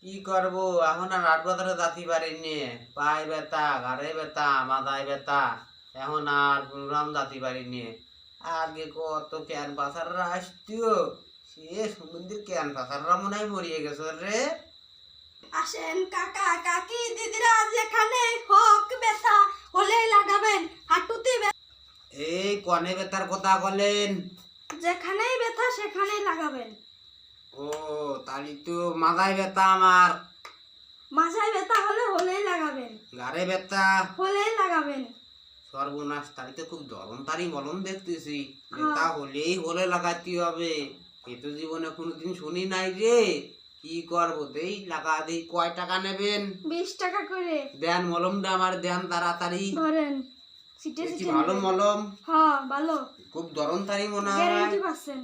কি করব এখন আর রাত বাজারে যাতে পারিনি। পায়ে ব্যথা, ঘাড়ে ব্যথা, মাথায় ব্যথা, এখন আর কোনোরকম যাতে পারিনি। আগে কত ক্যান পাসাররা আসতো, সে সমুদ্রের ক্যান পাসাররা মনে হয় মরিয়ে গেছে রে। আসেন কাকা কাকি দিদিরা, যেখানে হোক ব্যথা হলে লাগাবেন হাঁটুতে এই কনে ব্যথার কথা বলেন? যেখানেই ব্যথা সেখানেই লাগাবেন। ও তাহলে তো মাথায় ব্যথা আমার, মাথায় ব্যথা হলেই লাগাবেন, ঘাড়ে ব্যথা হলেই লাগাবেন। সর্বনাশ, তাহলে তো খুব তারি মলম দেখতেছি। ব্যথা হলে লাগাতে হবে। এ তো জীবনে কোনোদিন শুনি নাই রে। কি করবো, দেই লাগা দেই। কয় টাকা নেবেন? 20 টাকা করে দেন মলমটা আমার, দেন তাড়াতাড়ি। ধরেন, সিটে সিটে ভালো মলম, হ্যাঁ ভালো, খুব তারি মনে হয়। গ্যারান্টি পাচ্ছেন।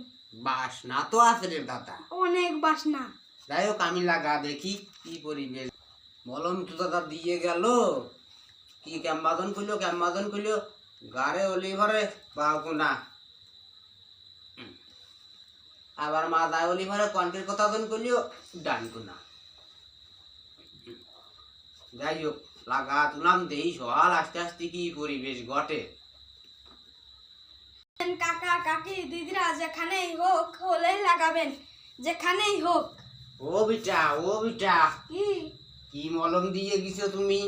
বাসনা তো আছে রে দাদা, অনেক বাসনা। যাই হোক আমি লাগা দেখি কি পরিবেশ। মলম তো দাদা দিয়ে গেল, কি ক্যাম্বাদন করলো গাড়ে অলিভারে বাউকুনা, আবার মাথায় অলিভারে কন্টের কথা করলিও ডানকুনা। যাই হোক লাগা তুলাম, দেই সকাল আস্তে আস্তে কি পরিবেশ ঘটে। কাকা কাকি দিদিরা, যেখানেই হোক হলেই লাগাবেন, যেখানেই হোক। ও বিটা কি কি মলম দিয়ে গেছো তুমি?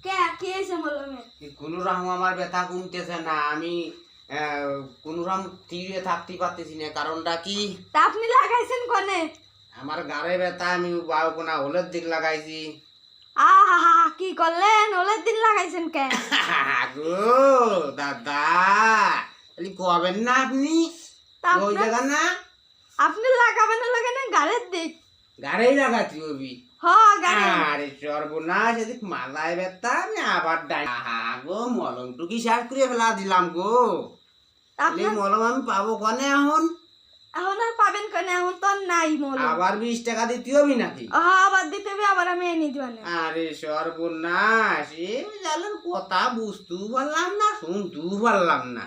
কি হয়েছে মলমের? কোনো রকম আমার ব্যথা কমতেছে না। আমি কোনো রকম তীরে থাকতে পারতেছি না। কারণটা কি? তা আপনি লাগাইছেন কোনে? আমার গাড়ে ব্যথা, আমি বাউকুনা হলের দিক লাগাইছি। আহা কি করলেন? ওলের দিন লাগাইছেন কেন? গো দাদা, খালি কবেন না আপনি? ওই জায়গা না আপনি লাগাবেন লাগানে গাড়ির দিক, গাড়েই লাগাচ্ছি ওবি। হ্যাঁ গাড়ি। আরে সর্বনাশ, এদিক মালায় ব্যথা, আমি আবার গো মলম টুকি শেষ করে ফেলা দিলাম গো। এই মলম আমি পাবো কনে এখন? এখন আর পাবেন কেন? এখন তো আর নাই মলম। আবার 20 টাকা দিতে হবে নাকি? আবার দিতে হবে, আবার আমি এনে দিবানে। আরে সর্বনাশ, এই জালের কথা বুঝতেও পারলাম না, শুনতেও পারলাম না।